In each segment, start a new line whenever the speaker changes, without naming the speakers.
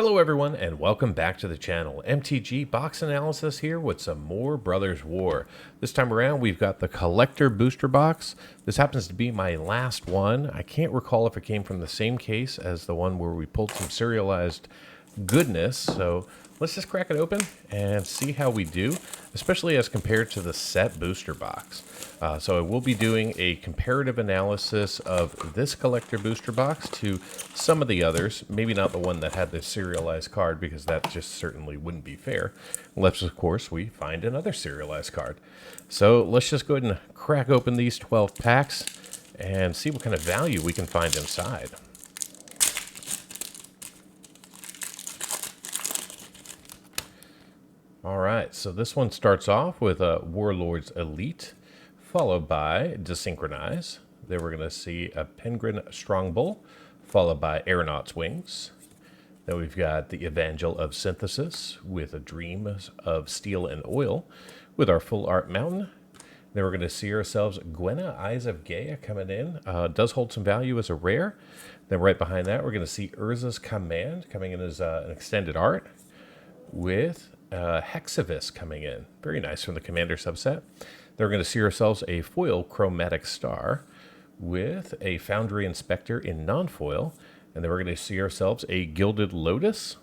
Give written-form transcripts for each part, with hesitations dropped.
Hello everyone and welcome back to the channel. MTG Box Analysis here with some more Brothers War. This time around we've got the Collector Booster Box. This happens to be my last one. I can't recall if it came from the same case as the one where we pulled some serialized goodness. So let's just crack it open and see how we do, especially as compared to the set booster box. So I will be doing a comparative analysis of this collector booster box to some of the others. Maybe not the one that had the serialized card, because that just certainly wouldn't be fair. Unless, of course, we find another serialized card. So let's just go ahead and crack open these 12 packs and see what kind of value we can find inside. Alright, so this one starts off with a Warlord's Elite, followed by Desynchronize. Then we're going to see a Penguin Strongbull, followed by Aeronaut's Wings. Then we've got the Evangel of Synthesis with a Dream of Steel and Oil with our Full Art Mountain. Then we're going to see ourselves Gwenna, Eyes of Gaia coming in. Does hold some value as a rare. Then right behind that, we're going to see Urza's Command coming in as an extended art with Hexavis coming in. Very nice from the Commander subset. Then we're going to see ourselves a foil Chromatic Star with a Foundry Inspector in non-foil. And then we're going to see ourselves a Gilded Lotus,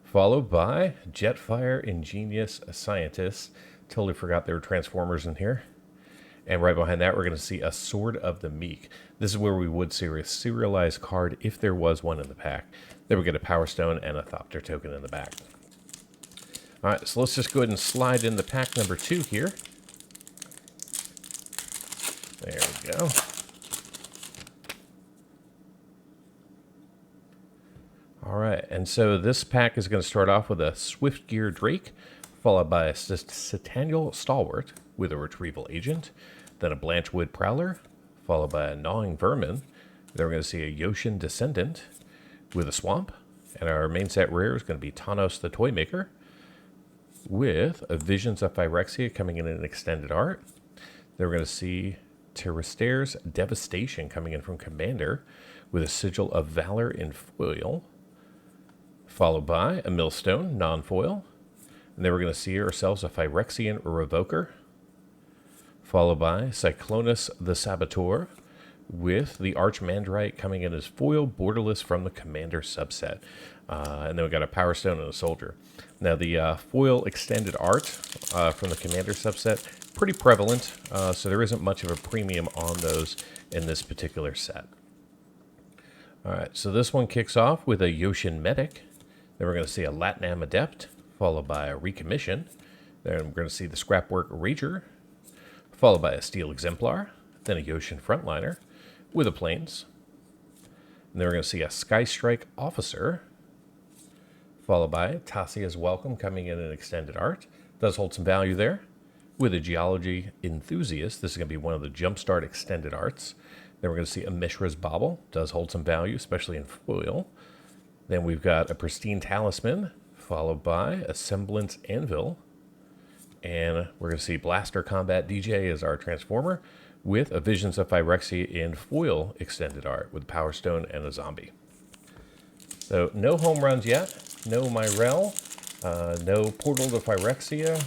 followed by Jetfire Ingenious Scientist. Totally forgot there were Transformers in here. And right behind that, we're going to see a Sword of the Meek. This is where we would see a serialized card if there was one in the pack. Then we get a Power Stone and a Thopter token in the back. All right, so let's just go ahead and slide in the pack number 2 here. There we go. All right, and so this pack is going to start off with a Swiftgear Drake, followed by a Sataniel Stalwart with a Retrieval Agent, then a Blanchwood Prowler, followed by a Gnawing Vermin. Then we're going to see a Yoshin Descendant with a Swamp, and our main set rare is going to be Tanos the Toymaker, with a Visions of Phyrexia coming in an extended art. Then we're going to see Terrester's Devastation coming in from Commander with a Sigil of Valor in foil, followed by a Millstone, non-foil. And then we're going to see ourselves a Phyrexian Revoker, followed by Cyclonus the Saboteur with the Archmandrite coming in as foil, borderless from the Commander subset. And then we got a Power Stone and a Soldier. Now the foil extended art from the Commander subset, pretty prevalent, so there isn't much of a premium on those in this particular set. Alright, so this one kicks off with a Yoshin Medic. Then we're going to see a Latnam Adept, followed by a Recommission. Then we're going to see the Scrapwork Rager, followed by a Steel Exemplar, then a Yoshin Frontliner with a Plains. And then we're going to see a Skystrike Officer, followed by Tassia's Welcome coming in an extended art. Does hold some value there. With a Geology Enthusiast, this is going to be one of the Jumpstart extended arts. Then we're going to see a Mishra's Bauble. Does hold some value, especially in foil. Then we've got a Pristine Talisman, followed by a Semblance Anvil. And we're going to see Blaster Combat DJ as our Transformer, with a Visions of Phyrexia in foil extended art with Power Stone and a Zombie. So no home runs yet. No Myrel, no Portal to Phyrexia,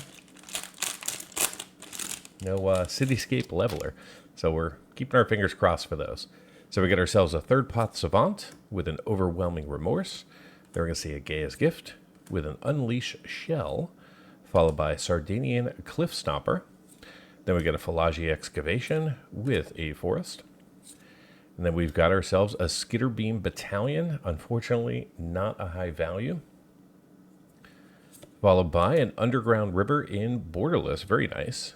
no Cityscape Leveler. So we're keeping our fingers crossed for those. So we get ourselves a Third Path Savant with an Overwhelming Remorse. Then we're going to see a Gaia's Gift with an Unleash Shell, followed by Sardinian Cliff Stomper. Then we get a Philagi Excavation with a Forest. And then we've got ourselves a Skitterbeam Battalion, unfortunately not a high value. Followed by an Underground River in borderless, very nice.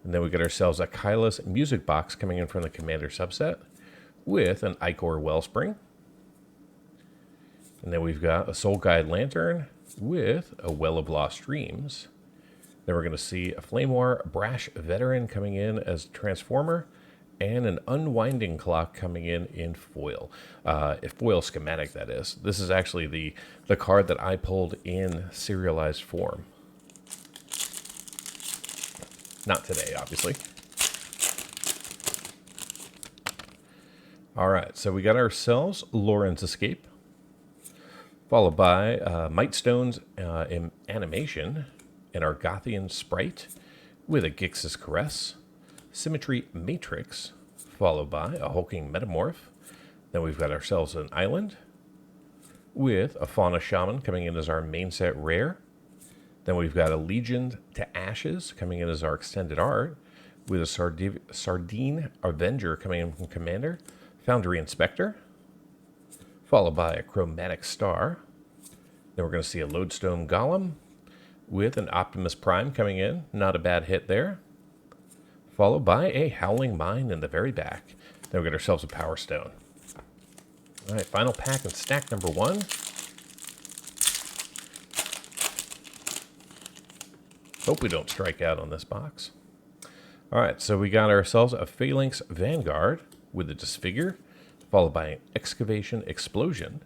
And then we get ourselves a Kyla's Music Box coming in from the Commander subset with an Icor Wellspring. And then we've got a Soul Guide Lantern with a Well of Lost Dreams. Then we're going to see a Flameoir Brash Veteran coming in as Transformer, and an Unwinding Clock coming in foil. Foil schematic, that is. This is actually the card that I pulled in serialized form. Not today, obviously. All right, so we got ourselves Lauren's Escape, followed by Mightstone's Animation, and Argothian Sprite with a Gix's Caress, Symmetry Matrix, followed by a Hulking Metamorph. Then we've got ourselves an Island with a Fauna Shaman coming in as our main set rare. Then we've got a Legion to Ashes coming in as our extended art, with a Sardine Avenger coming in from Commander, Foundry Inspector, followed by a Chromatic Star. Then we're going to see a Lodestone Golem with an Optimus Prime coming in, not a bad hit there, followed by a Howling Mine in the very back. Then we get ourselves a Power Stone. All right, final pack and stack number 1. Hope we don't strike out on this box. All right, so we got ourselves a Phalanx Vanguard with a Disfigure, followed by an Excavation Explosion,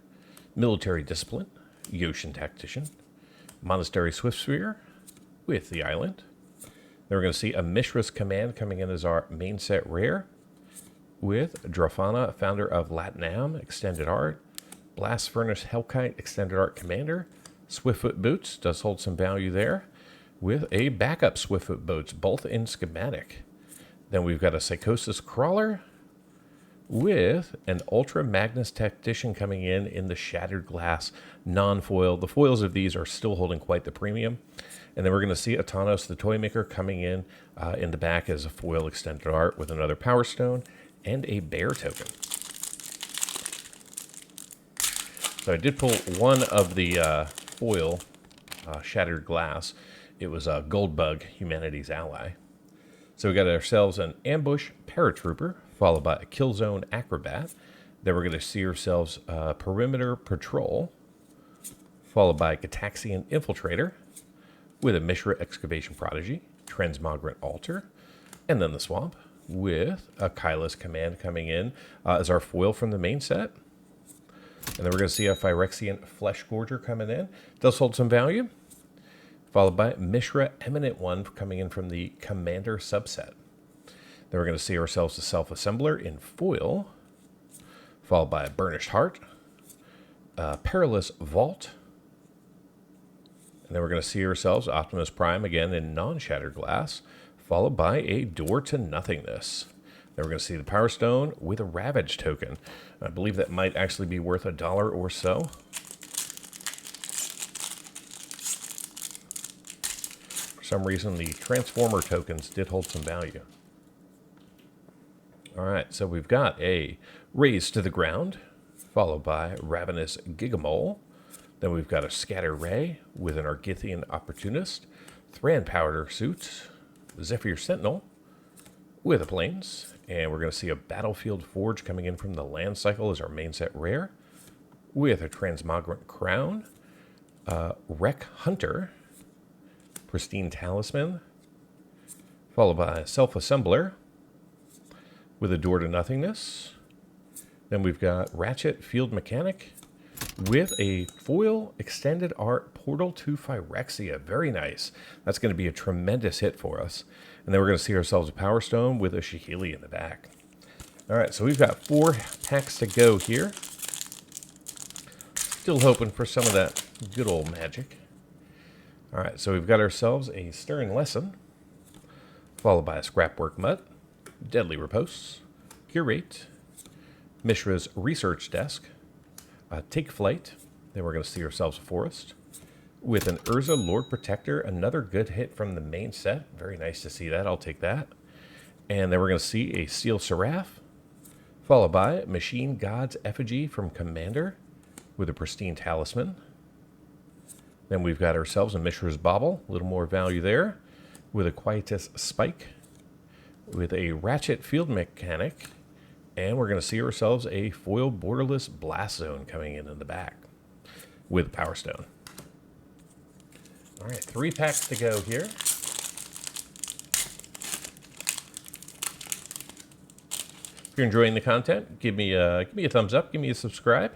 Military Discipline, Yoshin Tactician, Monastery Swiftsphere with the Island. Then we're going to see a Mishra's Command coming in as our main set rare, with Drafana, Founder of Latinam, Extended Art, Blast Furnace Hellkite, Extended Art Commander, Swiftfoot Boots, does hold some value there, with a backup Swiftfoot Boots, both in schematic. Then we've got a Psychosis Crawler with an Ultra Magnus Tactician coming in the Shattered Glass non-foil. The foils of these are still holding quite the premium. And then we're going to see Atanos the Toymaker coming in the back as a foil extended art with another Power Stone and a Bear token. So I did pull one of the foil Shattered Glass. It was a Goldbug, Humanity's Ally. So we got ourselves an Ambush Paratrooper, followed by a Killzone Acrobat. Then we're going to see ourselves Perimeter Patrol, followed by Gataxian Infiltrator, with a Mishra Excavation Prodigy, Transmogrant Altar, and then the Swamp, with a Kyla's Command coming in as our foil from the main set. And then we're going to see a Phyrexian Flesh Gorger coming in. Does hold some value. Followed by Mishra Eminent One coming in from the Commander subset. Then we're going to see ourselves a Self-Assembler in foil, followed by a Burnished Heart, Perilous Vault, and then we're going to see ourselves Optimus Prime again in non-Shattered Glass, followed by a Door to Nothingness. Then we're going to see the Power Stone with a Ravage token. I believe that might actually be worth $1 or so. For some reason, the Transformer tokens did hold some value. All right, so we've got a Raise to the Ground, followed by Ravenous Gigamole. Then we've got a Scatter Ray with an Argithian Opportunist, Thran Powder Suit, Zephyr Sentinel with a Plains, and we're going to see a Battlefield Forge coming in from the Land Cycle as our main set rare, with a Transmogrant Crown, Wreck Hunter, Pristine Talisman, followed by a Self-Assembler with a Door to Nothingness. Then we've got Ratchet Field Mechanic with a foil extended art Portal to Phyrexia. Very nice. That's going to be a tremendous hit for us. And then we're going to see ourselves a Power Stone with a Shihili in the back. All right, so we've got 4 packs to go here. Still hoping for some of that good old magic. All right, so we've got ourselves a Stern Lesson, followed by a Scrapwork Mutt, Deadly Riposte, Curate, Mishra's Research Desk, Take Flight. Then we're going to see ourselves a Forest with an Urza Lord Protector, another good hit from the main set. Very nice to see that. I'll take that. And then we're going to see a Steel Seraph, followed by Machine God's Effigy from Commander with a Pristine Talisman. Then we've got ourselves a Mishra's Bauble, a little more value there, with a Quietus Spike, with a Ratchet Field Mechanic, and we're going to see ourselves a foil Borderless Blast Zone coming in the back with Power Stone. All right, 3 packs to go here. If you're enjoying the content, give me a thumbs up, give me a subscribe.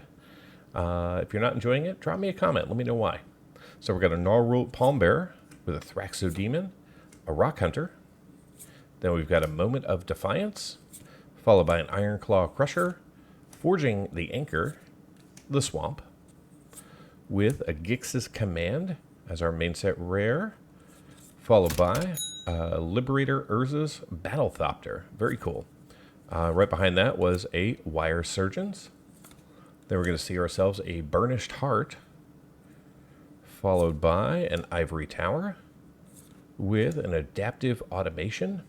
If you're not enjoying it, drop me a comment. Let me know why. So we've got a Gnarlroot Palmbearer with a Thraxodemon, a Rock Hunter. Then we've got a Moment of Defiance, followed by an Ironclaw Crusher, Forging the Anchor, the Swamp, with a Gix's Command as our main set rare, followed by Liberator Urza's Battlethopter. Very cool. Right behind that was a Wire Surgeons. Then we're going to see ourselves a Burnished Heart, followed by an Ivory Tower with an Adaptive Automation.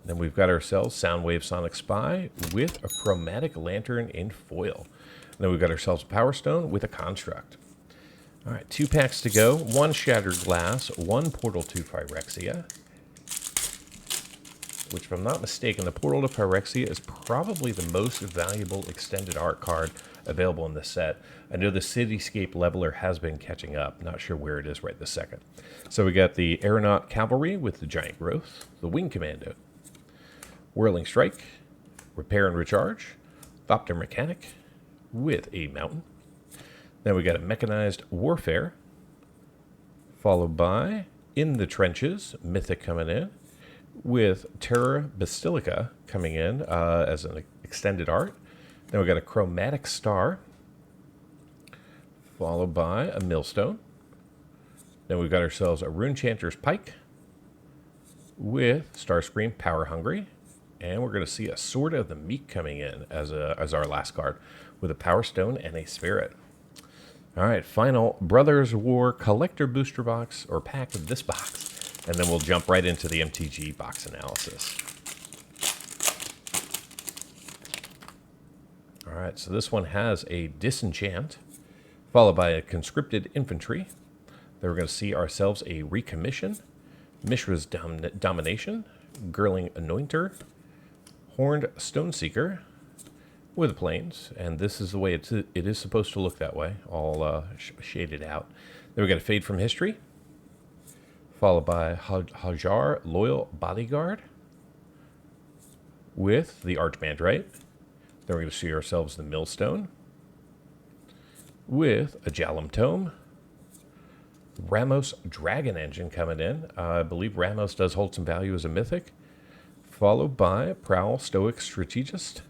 Then we've got ourselves Soundwave Sonic Spy with a Chromatic Lantern in foil. And then we've got ourselves a Power Stone with a Construct. All right, 2 packs to go. 1 Shattered Glass, 1 Portal to Phyrexia. Which, if I'm not mistaken, the Portal to Phyrexia is probably the most valuable extended art card available in this set. I know the Cityscape Leveler has been catching up. Not sure where it is right this second. So we got the Aeronaut Cavalry with the Giant Growth, the Wing Commando, Whirling Strike, Repair and Recharge, Thopter Mechanic with a Mountain. Then we got a Mechanized Warfare, followed by In the Trenches, Mythic coming in, with Terra Basilica coming in as an extended art. Then we got a Chromatic Star, followed by a Millstone. Then we've got ourselves a Runechanter's Pike with Starscream Power Hungry. And we're going to see a Sword of the Meek coming in as our last card with a Power Stone and a Spirit. All right, final Brothers War Collector Booster Box, or pack of this box. And then we'll jump right into the MTG box analysis. All right, so this one has a Disenchant, followed by a Conscripted Infantry. Then we're going to see ourselves a Recommission, Mishra's Domination, Girling Anointer, Horned Stoneseeker with Plains, and this is the way it is supposed to look that way, all shaded out. Then we got a Fade from History, followed by Hajar Loyal Bodyguard with the Archmandrite. Then we're going to see ourselves the Millstone with a Jalum Tome, Ramos Dragon Engine coming in. I believe Ramos does hold some value as a mythic, followed by Prowl Stoic Strategist.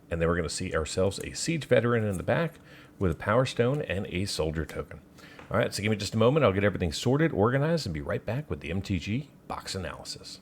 And then we're going to see ourselves a Siege Veteran in the back with a Power Stone and a Soldier Token. All right, so give me just a moment. I'll get everything sorted, organized, and be right back with the MTG box analysis.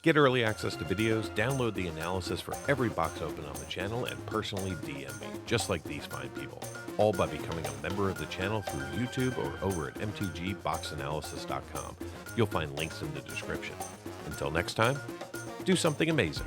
Get early access to videos, download the analysis for every box open on the channel, and personally DM me, just like these fine people, all by becoming a member of the channel through YouTube or over at mtgboxanalysis.com. You'll find links in the description. Until next time, do something amazing.